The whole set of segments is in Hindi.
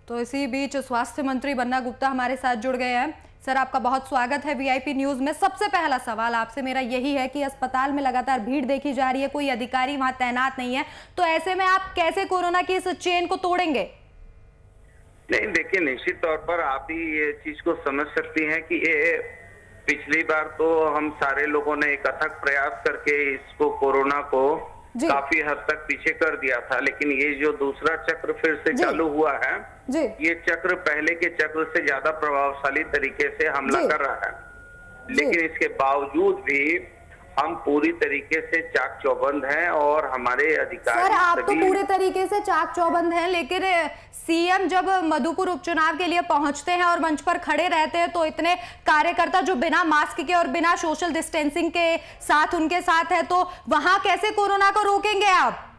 तो इसी बीच स्वास्थ्य मंत्री बन्ना गुप्ता हमारे साथ जुड़ गए हैं। सर, आपका बहुत स्वागत है वीआईपी न्यूज में। सबसे पहला सवाल आपसे मेरा यही है कि अस्पताल में लगातार भीड़ देखी जा रही है, कोई अधिकारी वहां तैनात नहीं है, तो ऐसे में आप कैसे कोरोना की इस चेन को तोड़ेंगे? नहीं, देखिए, निश्चित तौर पर आप ही ये चीज को समझ सकती हैं कि ये पिछली बार तो हम सारे लोगों ने एक अथक प्रयास करके इसको कोरोना को काफी हद तक पीछे कर दिया था, लेकिन ये जो दूसरा चक्र फिर से चालू हुआ है, ये चक्र पहले के चक्र से ज्यादा प्रभावशाली तरीके से हमला कर रहा है। लेकिन इसके बावजूद भी हम पूरी तरीके से चाक चौबंद हैं और हमारे अधिकारी। सर, आप तो पूरे तरीके से चाक चौबंद हैं, लेकिन सीएम जब मधुपुर उपचुनाव के लिए पहुंचते हैं और मंच पर खड़े रहते हैं तो इतने कार्यकर्ता जो बिना मास्क के और बिना सोशल डिस्टेंसिंग के साथ उनके साथ है, तो वहां कैसे कोरोना को रोकेंगे आप?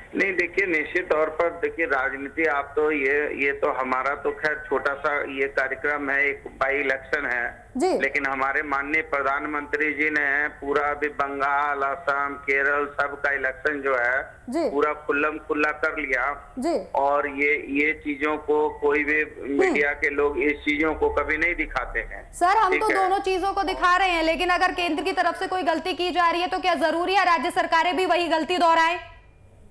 नहीं, देखिए, निश्चित तौर पर देखिए, राजनीति आप तो ये तो हमारा तो खैर छोटा सा ये कार्यक्रम है, एक बाई इलेक्शन है, लेकिन हमारे माननीय प्रधानमंत्री जी ने पूरा अभी बंगाल, असम, केरल सबका इलेक्शन जो है पूरा खुल्लम खुल्ला कर लिया। और ये चीजों को कोई भी मीडिया के लोग इस चीजों को कभी नहीं दिखाते हैं। सर, हम तो दोनों चीजों को दिखा रहे हैं, लेकिन अगर केंद्र की तरफ से कोई गलती की जा रही है तो क्या जरूरी है राज्य सरकारें भी वही गलती दोहराएं?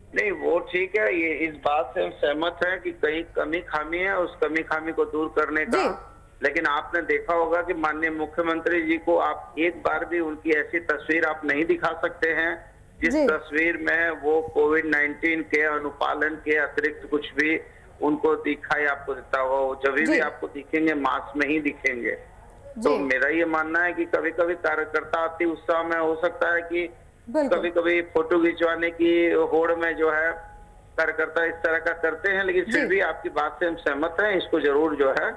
नहीं, वो ठीक है, ये इस बात से हम सहमत हैं कि कहीं कमी खामी है, उस कमी खामी को दूर करने का। लेकिन आपने देखा होगा कि माननीय मुख्यमंत्री जी को आप एक बार भी उनकी ऐसी तस्वीर आप नहीं दिखा सकते हैं जिस तस्वीर में वो कोविड-19 के अनुपालन के अतिरिक्त कुछ भी उनको दिखाई आपको देता हो। जब भी आपको दिखेंगे मास्क में ही दिखेंगे। तो मेरा ये मानना है कि कभी कभी कार्यकर्ता अति उत्साह में हो सकता है कि कभी कभी फोटो खिंचवाने की होड़ में जो है कार्यकर्ता इस तरह का करते हैं, लेकिन फिर भी आपकी बात से हम सहमत हैं। इसको जरूर जो है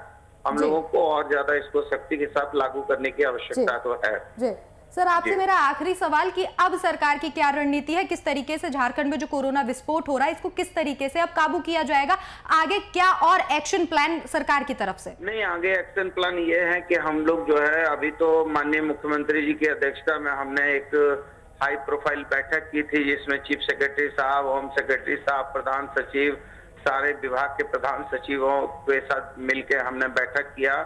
हम लोगों को और ज्यादा इसको सख्ती के साथ लागू करने की आवश्यकता तो है। सर, आपसे मेरा आखिरी सवाल कि अब सरकार की क्या रणनीति है, किस तरीके से झारखंड में जो कोरोना विस्फोट हो रहा है इसको किस तरीके से अब काबू किया जाएगा? आगे क्या और एक्शन प्लान सरकार की तरफ से? नहीं, आगे एक्शन प्लान ये है कि हम लोग जो है अभी तो माननीय मुख्यमंत्री जी की अध्यक्षता में हमने एक हाई प्रोफाइल बैठक की थी, जिसमें चीफ सेक्रेटरी साहब, होम सेक्रेटरी साहब, प्रधान सचिव, सारे विभाग के प्रधान सचिवों के साथ मिलकर हमने बैठक किया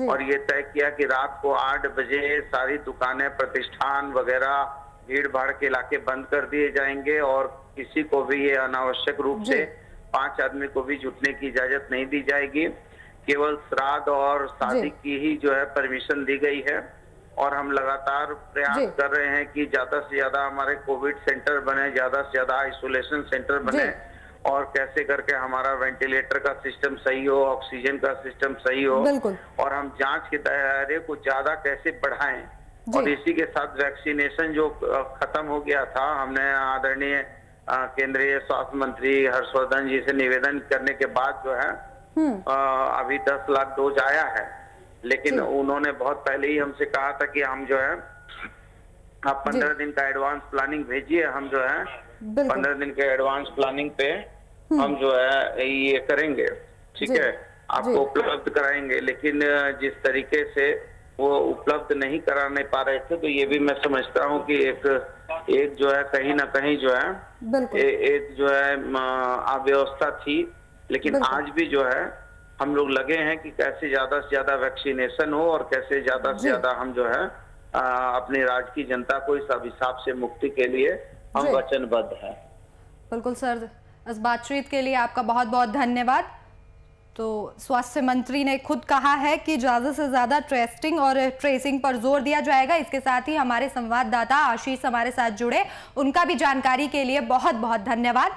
और ये तय किया कि रात को 8 बजे सारी दुकानें, प्रतिष्ठान वगैरह, भीड़ भाड़ के इलाके बंद कर दिए जाएंगे और किसी को भी ये अनावश्यक रूप से 5 आदमी को भी जुटने की इजाजत नहीं दी जाएगी। केवल श्राद्ध और शादी की ही जो है परमिशन दी गई है। और हम लगातार प्रयास कर रहे हैं कि ज्यादा से ज्यादा हमारे कोविड सेंटर बने, ज्यादा से ज्यादा आइसोलेशन सेंटर बने और कैसे करके हमारा वेंटिलेटर का सिस्टम सही हो, ऑक्सीजन का सिस्टम सही हो और हम जांच के दायरे को ज्यादा कैसे बढ़ाएं। और इसी के साथ वैक्सीनेशन जो खत्म हो गया था, हमने आदरणीय केंद्रीय स्वास्थ्य मंत्री हर्षवर्धन जी से निवेदन करने के बाद जो है अभी 10 लाख डोज आया है, लेकिन उन्होंने बहुत पहले ही हमसे कहा था कि हम जो है आप 15 दिन का एडवांस प्लानिंग भेजिए, हम जो है 15 दिन के एडवांस प्लानिंग पे हम जो है ये करेंगे, ठीक है, आपको उपलब्ध कराएंगे। लेकिन जिस तरीके से वो उपलब्ध नहीं करा नहीं पा रहे थे, तो ये भी मैं समझता हूँ कि एक जो है कहीं ना कहीं जो है एक जो है अव्यवस्था थी। लेकिन आज भी जो है हम लोग लगे हैं कि कैसे ज्यादा से ज्यादा वैक्सीनेशन हो और कैसे ज्यादा से ज्यादा हम जो है अपने राज्य की जनता को इस अभिशाप से मुक्ति के लिए हम वचनबद्ध हैं। बिल्कुल सर, इस बातचीत के लिए आपका बहुत बहुत धन्यवाद। तो स्वास्थ्य मंत्री ने खुद कहा है कि ज्यादा से ज्यादा टेस्टिंग और ट्रेसिंग पर जोर दिया जाएगा। इसके साथ ही हमारे संवाददाता आशीष हमारे साथ जुड़े, उनका भी जानकारी के लिए बहुत बहुत धन्यवाद।